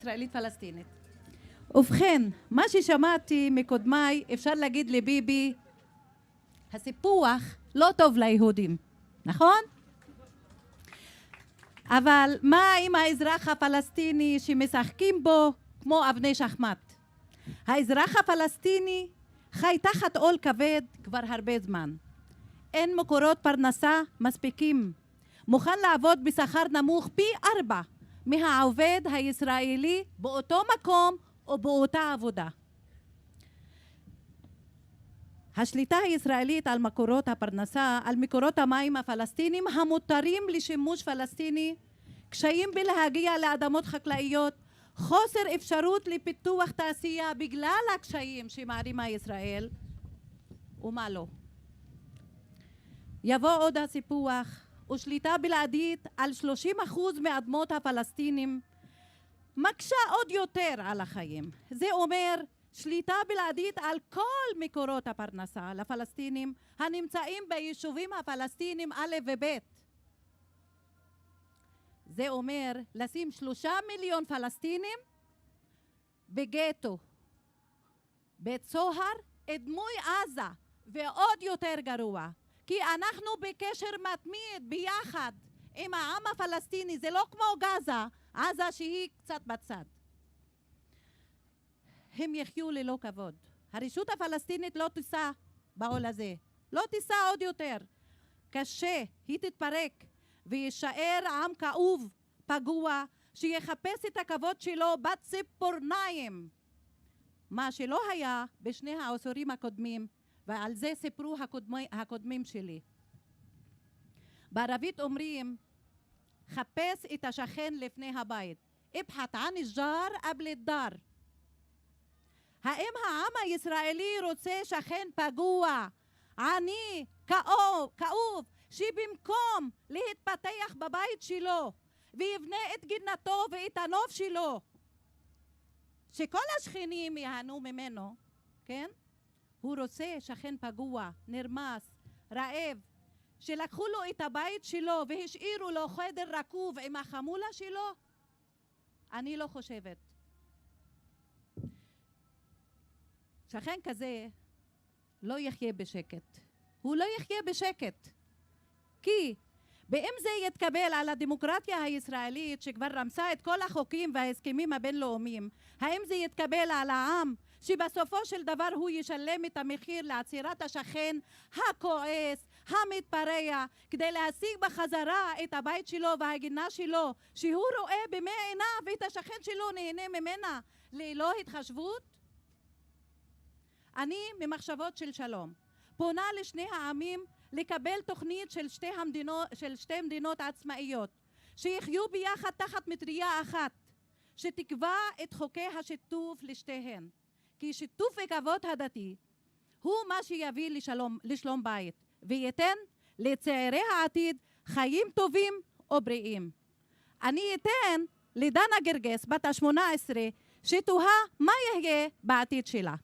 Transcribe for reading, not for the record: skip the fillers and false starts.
ישראלית פלסטינית. ובכן, מה ששמעתי מקודמיי, אפשר להגיד לביבי, הסיפוח לא טוב ליהודים, נכון? אבל מה עם האזרח הפלסטיני שמשחקים בו כמו אבני שחמט? האזרח הפלסטיני חי תחת עול כבד כבר הרבה זמן. אין מקורות פרנסה מספיקים. מוכן לעבוד בשכר נמוך פי 4 מהעובד הישראלי באותו מקום או באותה עבודה. השליטה הישראלית על מקורות הפרנסה, על מקורות המים הפלסטינים המותרים לשימוש פלסטיני, קשיים בלהגיע לאדמות חקלאיות, חוסר אפשרות לפיתוח תעשייה בגלל הקשיים שמערימה ישראל, ומה לא. יבוא עוד הסיפוח ושליטה בלעדית על 30% מאדמות הפלסטינים, מקשה עוד יותר על החיים. זה אומר שליטה בלעדית על כל מקורות הפרנסה לפלסטינים הנמצאים ביישובים הפלסטינים א' וב'. זה אומר לשים 3 מיליון פלסטינים בגטו, בית סוהר, דמוי עזה, ועוד יותר גרוע. כי אנחנו בקשר מתמיד ביחד עם העם הפלסטיני, זה לא כמו עזה שהיא קצת בצד. הם יחיו ללא כבוד. הרשות הפלסטינית לא תישא בעול הזה, לא תישא עוד יותר. קשה, היא תתפרק וישאר עם כאוב, פגוע, שיחפש את הכבוד שלו בציפורניים. מה שלא היה בשני העשורים הקודמים, ועל זה סיפרו הקודמים שלי. בערבית אומרים, חפש את השכן לפני הבית. אבחת ען אל-ג'אר קבל אל-דאר. האם העם הישראלי רוצה שכן פגוע, עני, כאוב, שבמקום להתפתח בבית שלו ויבנה את גינתו ואת הנוף שלו, שכל השכנים יהנו ממנו, כן? הוא רוצה שכן פגוע, נרמס, רעב, שלקחו לו את הבית שלו והשאירו לו חדר רקוב עם החמולה שלו? אני לא חושבת. שכן כזה לא יחיה בשקט. הוא לא יחיה בשקט. כי באם זה יתקבל על הדמוקרטיה הישראלית שכבר רמסה את כל החוקים וההסכמים הבינלאומיים, האם זה יתקבל על העם שבסופו של דבר הוא ישלם את המחיר לעצירת השכן הכועס, המתפרע, כדי להשיג בחזרה את הבית שלו והגינה שלו, שהוא רואה במו עיניו את השכן שלו נהנה ממנה ללא התחשבות? אני ממחשבות של שלום פונה לשני העמים לקבל תוכנית של שתי מדינות עצמאיות שיחיו ביחד תחת מטריה אחת, שתקבע את חוקי השיתוף לשתיהן, כי שיתוף וכבוד הדדי הוא מה שיביא לשלום בית וייתן לצעירי העתיד חיים טובים ובריאים. אני אתן לדנה גרגס בת ה-18 שתוהה מה יהיה בעתיד שלה.